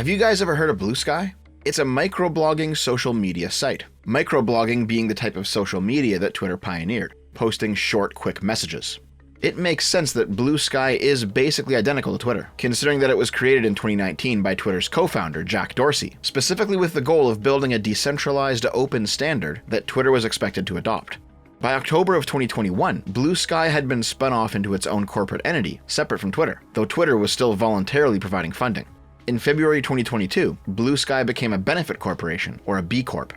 Have you guys ever heard of Bluesky? It's a microblogging social media site. Microblogging being the type of social media that Twitter pioneered, posting short, quick messages. It makes sense that Bluesky is basically identical to Twitter, considering that it was created in 2019 by Twitter's co-founder, Jack Dorsey, specifically with the goal of building a decentralized open standard that Twitter was expected to adopt. By October of 2021, Bluesky had been spun off into its own corporate entity, separate from Twitter, though Twitter was still voluntarily providing funding. In February 2022, Bluesky became a benefit corporation, or a B Corp.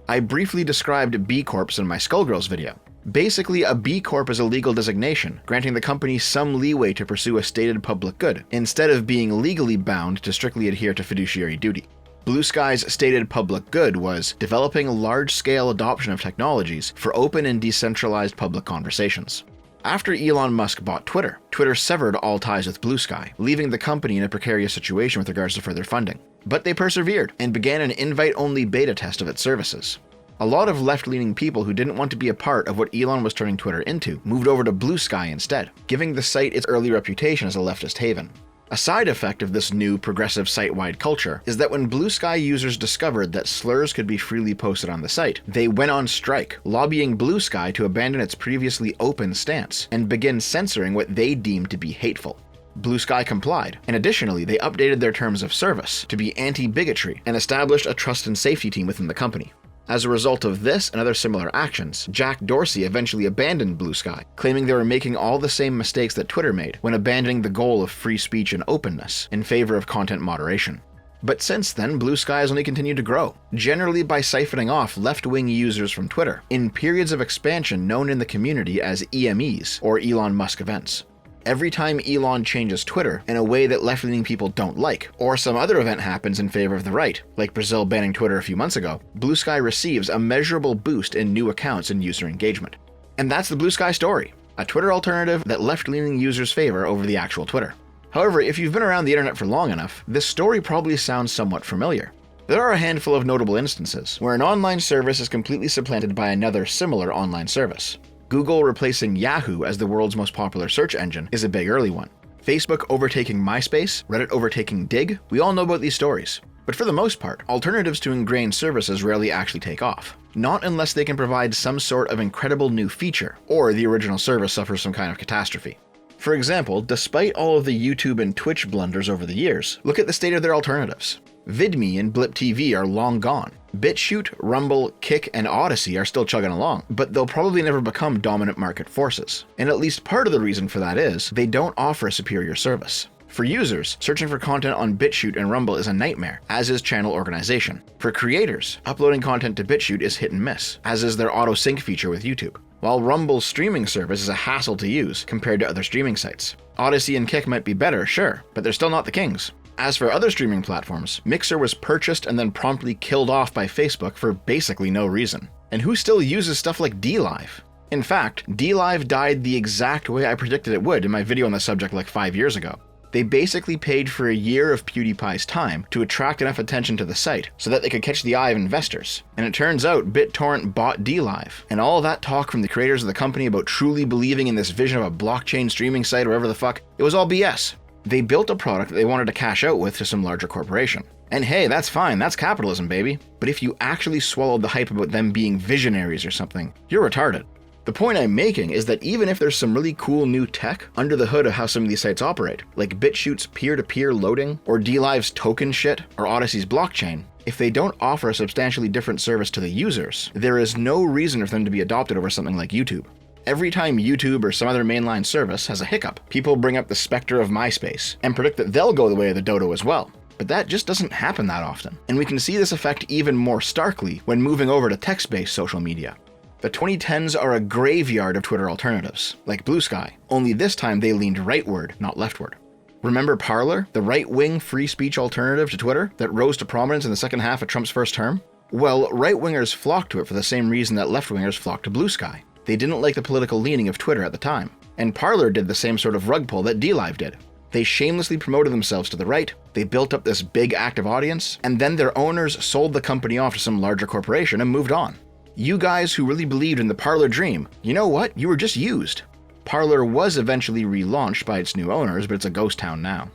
I briefly described B Corps in my Skullgirls video. Basically, a B Corp is a legal designation, granting the company some leeway to pursue a stated public good, instead of being legally bound to strictly adhere to fiduciary duty. Bluesky's stated public good was developing large-scale adoption of technologies for open and decentralized public conversations. After Elon Musk bought Twitter, Twitter severed all ties with Bluesky, leaving the company in a precarious situation with regards to further funding. But they persevered and began an invite-only beta test of its services. A lot of left-leaning people who didn't want to be a part of what Elon was turning Twitter into moved over to Bluesky instead, giving the site its early reputation as a leftist haven. A side effect of this new progressive site-wide culture is that when Bluesky users discovered that slurs could be freely posted on the site, they went on strike, lobbying Bluesky to abandon its previously open stance and begin censoring what they deemed to be hateful. Bluesky complied, and additionally they updated their terms of service to be anti-bigotry and established a trust and safety team within the company. As a result of this and other similar actions, Jack Dorsey eventually abandoned Bluesky, claiming they were making all the same mistakes that Twitter made when abandoning the goal of free speech and openness in favor of content moderation. But since then, Bluesky has only continued to grow, generally by siphoning off left-wing users from Twitter in periods of expansion known in the community as EMEs, or Elon Musk events. Every time Elon changes Twitter in a way that left-leaning people don't like, or some other event happens in favor of the right, like Brazil banning Twitter a few months ago, Bluesky receives a measurable boost in new accounts and user engagement. And that's the Bluesky story, a Twitter alternative that left-leaning users favor over the actual Twitter. However, if you've been around the internet for long enough, this story probably sounds somewhat familiar. There are a handful of notable instances where an online service is completely supplanted by another similar online service. Google replacing Yahoo as the world's most popular search engine is a big early one. Facebook overtaking MySpace, Reddit overtaking Dig, we all know about these stories. But for the most part, alternatives to ingrained services rarely actually take off. Not unless they can provide some sort of incredible new feature, or the original service suffers some kind of catastrophe. For example, despite all of the YouTube and Twitch blunders over the years, look at the state of their alternatives. VidMe and Blip TV are long gone. BitChute, Rumble, Kick, and Odyssey are still chugging along, but they'll probably never become dominant market forces. And at least part of the reason for that is, they don't offer a superior service. For users, searching for content on BitChute and Rumble is a nightmare, as is channel organization. For creators, uploading content to BitChute is hit and miss, as is their auto-sync feature with YouTube. While Rumble's streaming service is a hassle to use compared to other streaming sites. Odyssey and Kick might be better, sure, but they're still not the kings. As for other streaming platforms, Mixer was purchased and then promptly killed off by Facebook for basically no reason. And who still uses stuff like DLive? In fact, DLive died the exact way I predicted it would in my video on the subject like 5 years ago. They basically paid for a year of PewDiePie's time to attract enough attention to the site so that they could catch the eye of investors. And it turns out BitTorrent bought DLive, and all that talk from the creators of the company about truly believing in this vision of a blockchain streaming site or whatever the fuck, it was all BS. They built a product that they wanted to cash out with to some larger corporation. And hey, that's fine, that's capitalism, baby. But if you actually swallowed the hype about them being visionaries or something, you're retarded. The point I'm making is that even if there's some really cool new tech under the hood of how some of these sites operate, like BitChute's peer-to-peer loading, or DLive's token shit, or Odyssey's blockchain, if they don't offer a substantially different service to the users, there is no reason for them to be adopted over something like YouTube. Every time YouTube or some other mainline service has a hiccup, people bring up the specter of MySpace and predict that they'll go the way of the dodo as well. But that just doesn't happen that often, and we can see this effect even more starkly when moving over to text-based social media. The 2010s are a graveyard of Twitter alternatives, like Bluesky, only this time they leaned rightward, not leftward. Remember Parler, the right-wing free speech alternative to Twitter that rose to prominence in the second half of Trump's first term? Well, right-wingers flocked to it for the same reason that left-wingers flocked to Bluesky. They didn't like the political leaning of Twitter at the time, and Parler did the same sort of rug pull that DLive did. They shamelessly promoted themselves to the right, they built up this big active audience, and then their owners sold the company off to some larger corporation and moved on. You guys who really believed in the Parler dream, you know what? You were just used. Parler was eventually relaunched by its new owners, but it's a ghost town now.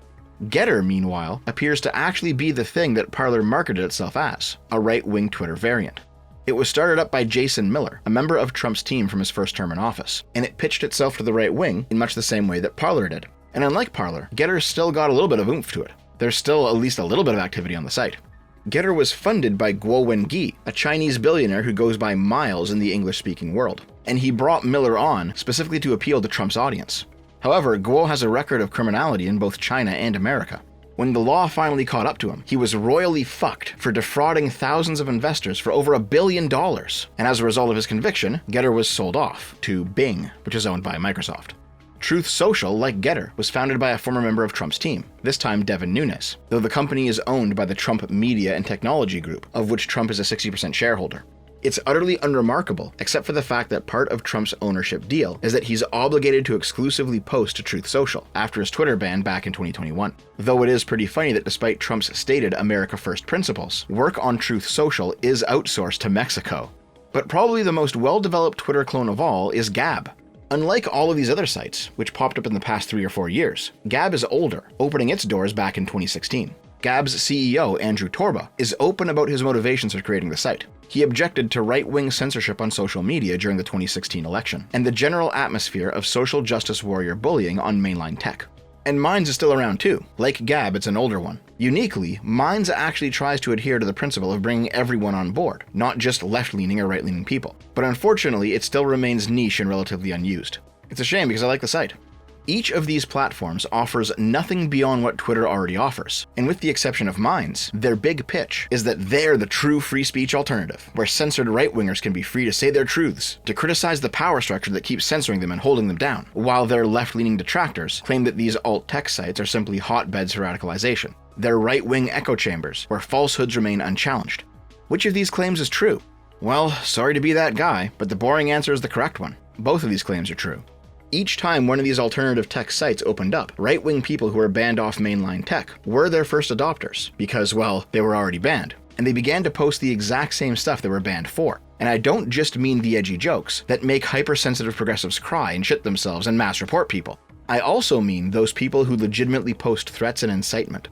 Getter, meanwhile, appears to actually be the thing that Parler marketed itself as, a right-wing Twitter variant. It was started up by Jason Miller, a member of Trump's team from his first term in office, and it pitched itself to the right wing in much the same way that Parler did. And unlike Parler, Getter's still got a little bit of oomph to it. There's still at least a little bit of activity on the site. Getter was funded by Guo Wengi, a Chinese billionaire who goes by Miles in the English-speaking world, and he brought Miller on specifically to appeal to Trump's audience. However, Guo has a record of criminality in both China and America. When the law finally caught up to him, he was royally fucked for defrauding thousands of investors for over $1 billion, and as a result of his conviction, Getter was sold off to Bing, which is owned by Microsoft. Truth Social, like Getter, was founded by a former member of Trump's team, this time Devin Nunes, though the company is owned by the Trump Media and Technology Group, of which Trump is a 60% shareholder. It's utterly unremarkable, except for the fact that part of Trump's ownership deal is that he's obligated to exclusively post to Truth Social after his Twitter ban back in 2021. Though it is pretty funny that despite Trump's stated America First principles, work on Truth Social is outsourced to Mexico. But probably the most well-developed Twitter clone of all is Gab. Unlike all of these other sites, which popped up in the past 3 or 4 years, Gab is older, opening its doors back in 2016. Gab's CEO, Andrew Torba, is open about his motivations for creating the site. He objected to right-wing censorship on social media during the 2016 election, and the general atmosphere of social justice warrior bullying on mainline tech. And Minds is still around too. Like Gab, it's an older one. Uniquely, Minds actually tries to adhere to the principle of bringing everyone on board, not just left-leaning or right-leaning people. But unfortunately, it still remains niche and relatively unused. It's a shame because I like the site. Each of these platforms offers nothing beyond what Twitter already offers, and with the exception of Minds, their big pitch is that they're the true free speech alternative, where censored right-wingers can be free to say their truths, to criticize the power structure that keeps censoring them and holding them down, while their left-leaning detractors claim that these alt-tech sites are simply hotbeds for radicalization. They're right-wing echo chambers, where falsehoods remain unchallenged. Which of these claims is true? Well, sorry to be that guy, but the boring answer is the correct one. Both of these claims are true. Each time one of these alternative tech sites opened up, right-wing people who were banned off mainline tech were their first adopters, because, well, they were already banned, and they began to post the exact same stuff they were banned for. And I don't just mean the edgy jokes that make hypersensitive progressives cry and shit themselves and mass report people. I also mean those people who legitimately post threats and incitement.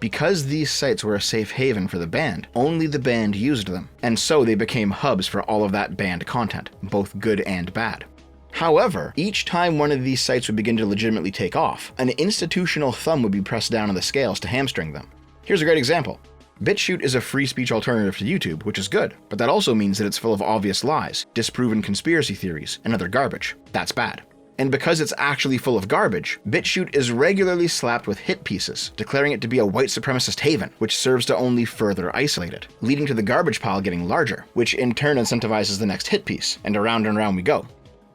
Because these sites were a safe haven for the banned, only the banned used them, and so they became hubs for all of that banned content, both good and bad. However, each time one of these sites would begin to legitimately take off, an institutional thumb would be pressed down on the scales to hamstring them. Here's a great example. BitChute is a free speech alternative to YouTube, which is good, but that also means that it's full of obvious lies, disproven conspiracy theories, and other garbage. That's bad. And because it's actually full of garbage, BitChute is regularly slapped with hit pieces, declaring it to be a white supremacist haven, which serves to only further isolate it, leading to the garbage pile getting larger, which in turn incentivizes the next hit piece, and around we go.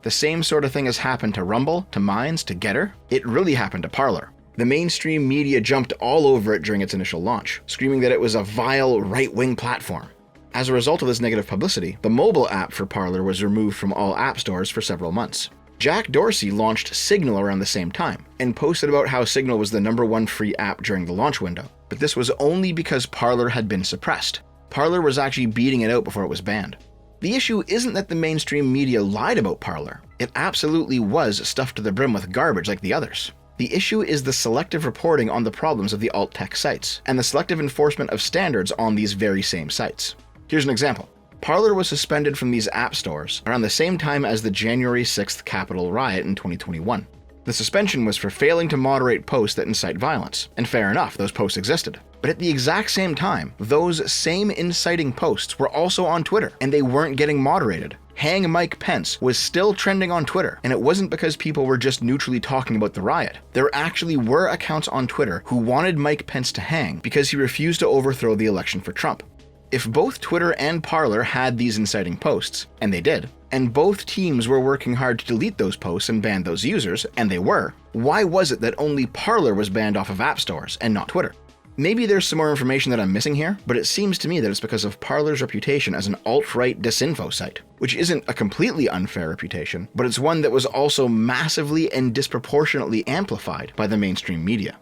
The same sort of thing has happened to Rumble, to Minds, to Getter. It really happened to Parler. The mainstream media jumped all over it during its initial launch, screaming that it was a vile right-wing platform. As a result of this negative publicity, the mobile app for Parler was removed from all app stores for several months. Jack Dorsey launched Signal around the same time, and posted about how Signal was the #1 free app during the launch window, but this was only because Parler had been suppressed. Parler was actually beating it out before it was banned. The issue isn't that the mainstream media lied about Parler. It absolutely was stuffed to the brim with garbage like the others. The issue is the selective reporting on the problems of the alt-tech sites, and the selective enforcement of standards on these very same sites. Here's an example. Parler was suspended from these app stores around the same time as the January 6th Capitol riot in 2021. The suspension was for failing to moderate posts that incite violence, and fair enough, those posts existed. But at the exact same time, those same inciting posts were also on Twitter, and they weren't getting moderated. Hang Mike Pence was still trending on Twitter, and it wasn't because people were just neutrally talking about the riot. There actually were accounts on Twitter who wanted Mike Pence to hang because he refused to overthrow the election for Trump. If both Twitter and Parler had these inciting posts, and they did, and both teams were working hard to delete those posts and ban those users, and they were, why was it that only Parler was banned off of app stores and not Twitter? Maybe there's some more information that I'm missing here, but it seems to me that it's because of Parler's reputation as an alt-right disinfo site, which isn't a completely unfair reputation, but it's one that was also massively and disproportionately amplified by the mainstream media.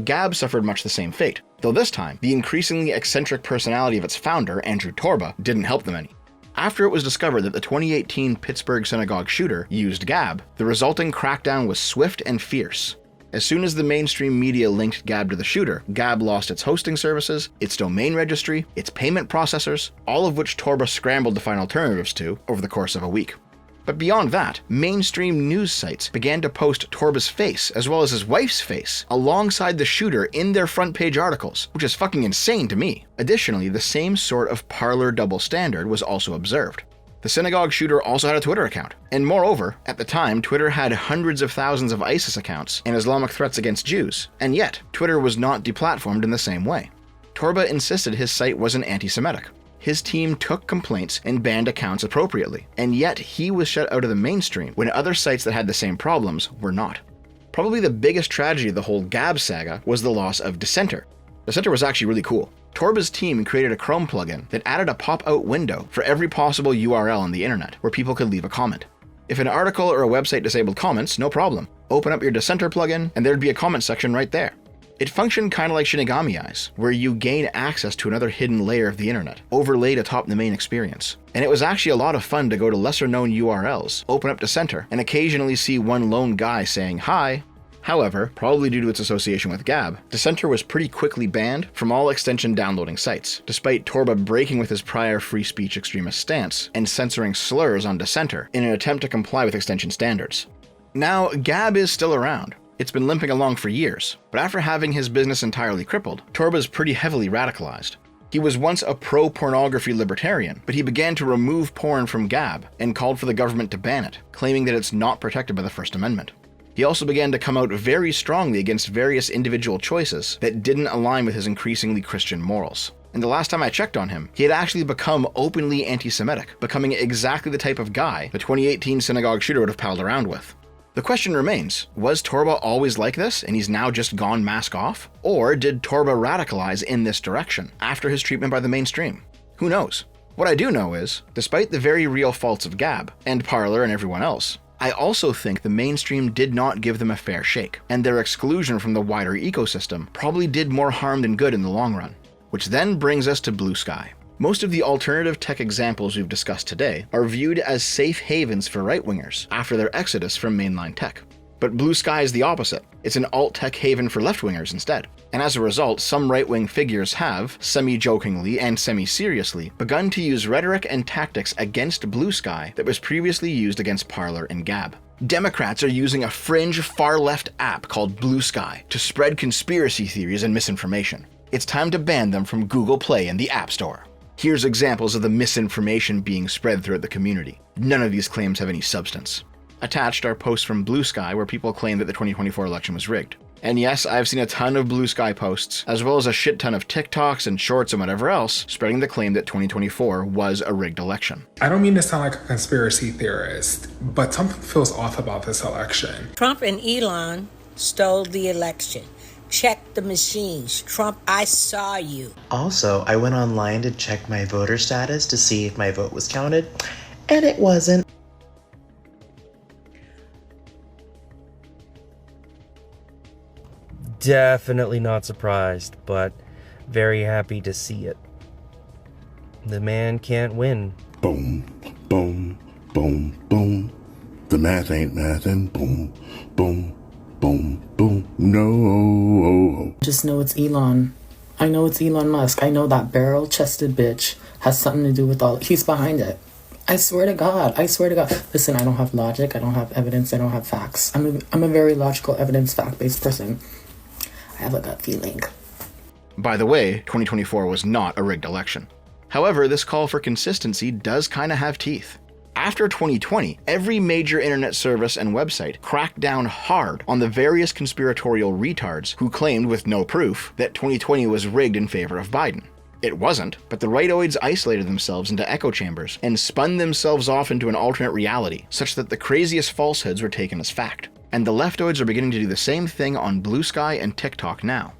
Gab suffered much the same fate, though this time, the increasingly eccentric personality of its founder, Andrew Torba, didn't help them any. After it was discovered that the 2018 Pittsburgh synagogue shooter used Gab, the resulting crackdown was swift and fierce. As soon as the mainstream media linked Gab to the shooter, Gab lost its hosting services, its domain registry, its payment processors, all of which Torba scrambled to find alternatives to over the course of a week. But beyond that, mainstream news sites began to post Torba's face, as well as his wife's face, alongside the shooter in their front page articles, which is fucking insane to me. Additionally, the same sort of parlor double standard was also observed. The synagogue shooter also had a Twitter account, and moreover, at the time, Twitter had hundreds of thousands of ISIS accounts and Islamic threats against Jews, and yet, Twitter was not deplatformed in the same way. Torba insisted his site wasn't anti-Semitic. His team took complaints and banned accounts appropriately, and yet he was shut out of the mainstream when other sites that had the same problems were not. Probably the biggest tragedy of the whole Gab saga was the loss of Dissenter. Dissenter was actually really cool. Torba's team created a Chrome plugin that added a pop-out window for every possible URL on the internet where people could leave a comment. If an article or a website disabled comments, no problem. Open up your Dissenter plugin and there'd be a comment section right there. It functioned kind of like Shinigami Eyes, where you gain access to another hidden layer of the internet, overlaid atop the main experience. And it was actually a lot of fun to go to lesser-known URLs, open up Dissenter, and occasionally see one lone guy saying hi. However, probably due to its association with Gab, Dissenter was pretty quickly banned from all extension downloading sites, despite Torba breaking with his prior free speech extremist stance and censoring slurs on Dissenter in an attempt to comply with extension standards. Now, Gab is still around. It's been limping along for years, but after having his business entirely crippled, Torba's pretty heavily radicalized. He was once a pro-pornography libertarian, but he began to remove porn from Gab and called for the government to ban it, claiming that it's not protected by the First Amendment. He also began to come out very strongly against various individual choices that didn't align with his increasingly Christian morals. And the last time I checked on him, he had actually become openly anti-Semitic, becoming exactly the type of guy the 2018 synagogue shooter would have palled around with. The question remains, was Torba always like this and he's now just gone mask off? Or did Torba radicalize in this direction after his treatment by the mainstream? Who knows? What I do know is, despite the very real faults of Gab, and Parler and everyone else, I also think the mainstream did not give them a fair shake, and their exclusion from the wider ecosystem probably did more harm than good in the long run. Which then brings us to Bluesky. Most of the alternative tech examples we've discussed today are viewed as safe havens for right-wingers after their exodus from mainline tech. But Bluesky is the opposite. It's an alt-tech haven for left-wingers instead. And as a result, some right-wing figures have, semi-jokingly and semi-seriously, begun to use rhetoric and tactics against Bluesky that was previously used against Parler and Gab. Democrats are using a fringe far-left app called Bluesky to spread conspiracy theories and misinformation. It's time to ban them from Google Play and the App Store. Here's examples of the misinformation being spread throughout the community. None of these claims have any substance. Attached are posts from Bluesky where people claim that the 2024 election was rigged. And yes, I've seen a ton of Bluesky posts, as well as a shit ton of TikToks and shorts and whatever else, spreading the claim that 2024 was a rigged election. I don't mean to sound like a conspiracy theorist, but something feels off about this election. Trump and Elon stole the election. Check the machines. Trump, I saw you. Also, I went online to check my voter status to see if my vote was counted, and it wasn't. Definitely not surprised, but very happy to see it. The man can't win. Boom, boom, boom, boom. The math ain't mathin'. Boom, boom, boom, boom. No. Just know it's Elon. I know it's Elon Musk. I know that barrel-chested bitch has something to do with all. He's behind it. I swear to God. Listen, I don't have logic. I don't have evidence. I don't have facts. I'm a very logical, evidence, fact-based person. I have a gut feeling. By the way, 2024 was not a rigged election. However, this call for consistency does kinda have teeth. After 2020, every major internet service and website cracked down hard on the various conspiratorial retards who claimed with no proof that 2020 was rigged in favor of Biden. It wasn't, but the rightoids isolated themselves into echo chambers and spun themselves off into an alternate reality, such that the craziest falsehoods were taken as fact. And the leftoids are beginning to do the same thing on Bluesky and TikTok now.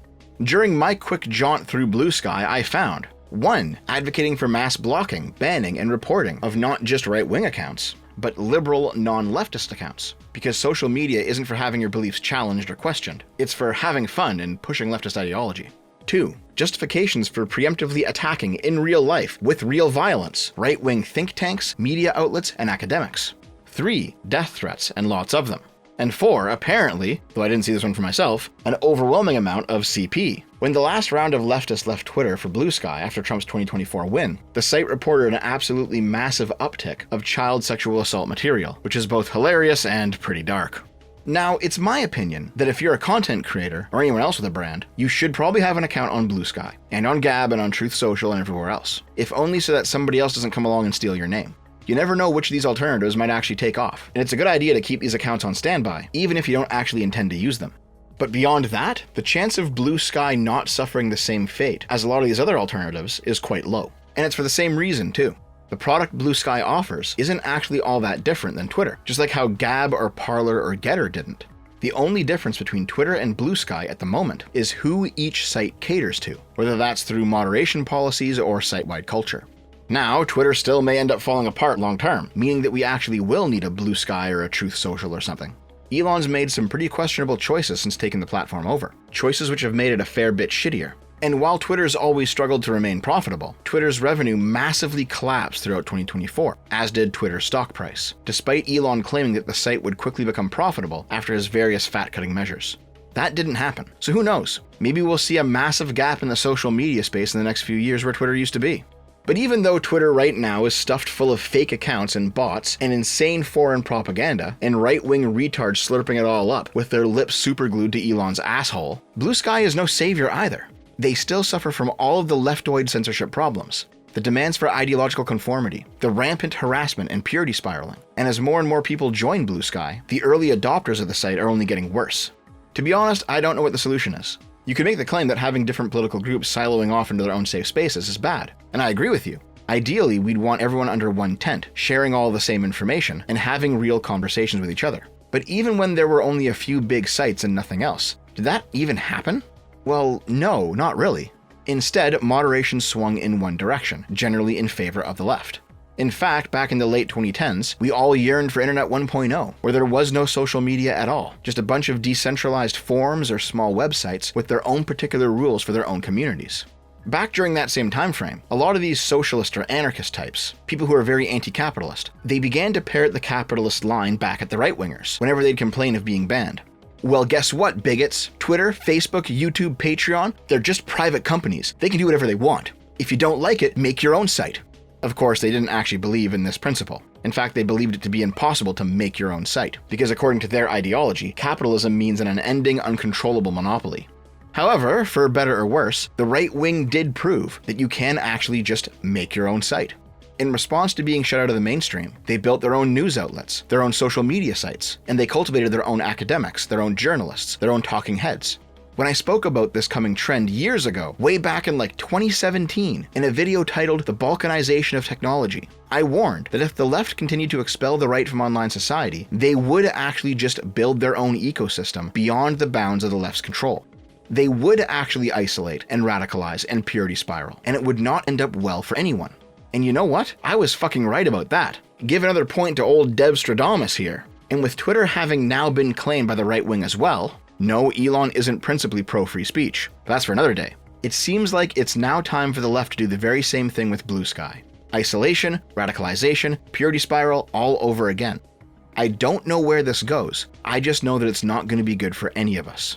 During my quick jaunt through Bluesky, I found 1. Advocating for mass blocking, banning, and reporting of not just right-wing accounts, but liberal, non-leftist accounts. Because social media isn't for having your beliefs challenged or questioned, it's for having fun and pushing leftist ideology. 2. Justifications for preemptively attacking in real life, with real violence, right-wing think tanks, media outlets, and academics. 3. Death threats, and lots of them. And 4, apparently, though I didn't see this one for myself, an overwhelming amount of CP. When the last round of leftists left Twitter for Bluesky after Trump's 2024 win, the site reported an absolutely massive uptick of child sexual assault material, which is both hilarious and pretty dark. Now, it's my opinion that if you're a content creator, or anyone else with a brand, you should probably have an account on Bluesky, and on Gab and on Truth Social and everywhere else, if only so that somebody else doesn't come along and steal your name. You never know which of these alternatives might actually take off, and it's a good idea to keep these accounts on standby, even if you don't actually intend to use them. But beyond that, the chance of Bluesky not suffering the same fate as a lot of these other alternatives is quite low. And it's for the same reason too. The product Bluesky offers isn't actually all that different than Twitter, just like how Gab or Parler or Getter didn't. The only difference between Twitter and Bluesky at the moment is who each site caters to, whether that's through moderation policies or site-wide culture. Now, Twitter still may end up falling apart long term, meaning that we actually will need a Bluesky or a Truth Social or something. Elon's made some pretty questionable choices since taking the platform over, choices which have made it a fair bit shittier. And while Twitter's always struggled to remain profitable, Twitter's revenue massively collapsed throughout 2024, as did Twitter's stock price, despite Elon claiming that the site would quickly become profitable after his various fat-cutting measures. That didn't happen, so who knows? Maybe we'll see a massive gap in the social media space in the next few years where Twitter used to be. But even though Twitter right now is stuffed full of fake accounts and bots and insane foreign propaganda and right-wing retards slurping it all up with their lips superglued to Elon's asshole, Bluesky is no savior either. They still suffer from all of the leftoid censorship problems, the demands for ideological conformity, the rampant harassment and purity spiraling, and as more and more people join Bluesky, the early adopters of the site are only getting worse. To be honest, I don't know what the solution is. You could make the claim that having different political groups siloing off into their own safe spaces is bad, and I agree with you. Ideally, we'd want everyone under one tent, sharing all the same information, and having real conversations with each other. But even when there were only a few big sites and nothing else, did that even happen? Well, no, not really. Instead, moderation swung in one direction, generally in favor of the left. In fact, back in the late 2010s, we all yearned for Internet 1.0, where there was no social media at all, just a bunch of decentralized forums or small websites with their own particular rules for their own communities. Back during that same time frame, a lot of these socialist or anarchist types, people who are very anti-capitalist, they began to parrot the capitalist line back at the right-wingers whenever they'd complain of being banned. Well, guess what, bigots? Twitter, Facebook, YouTube, Patreon, they're just private companies. They can do whatever they want. If you don't like it, make your own site. Of course, they didn't actually believe in this principle. In fact, they believed it to be impossible to make your own site, because according to their ideology, capitalism means an unending, uncontrollable monopoly. However, for better or worse, the right wing did prove that you can actually just make your own site. In response to being shut out of the mainstream, they built their own news outlets, their own social media sites, and they cultivated their own academics, their own journalists, their own talking heads. When I spoke about this coming trend years ago, way back in like 2017, in a video titled The Balkanization of Technology, I warned that if the left continued to expel the right from online society, they would actually just build their own ecosystem beyond the bounds of the left's control. They would actually isolate and radicalize and purity spiral, and it would not end up well for anyone. And you know what? I was fucking right about that. Give another point to old Dev Stradamus here. And with Twitter having now been claimed by the right wing as well, no, Elon isn't principally pro-free speech, but that's for another day. It seems like it's now time for the left to do the very same thing with Bluesky. Isolation, radicalization, purity spiral all over again. I don't know where this goes. I just know that it's not going to be good for any of us.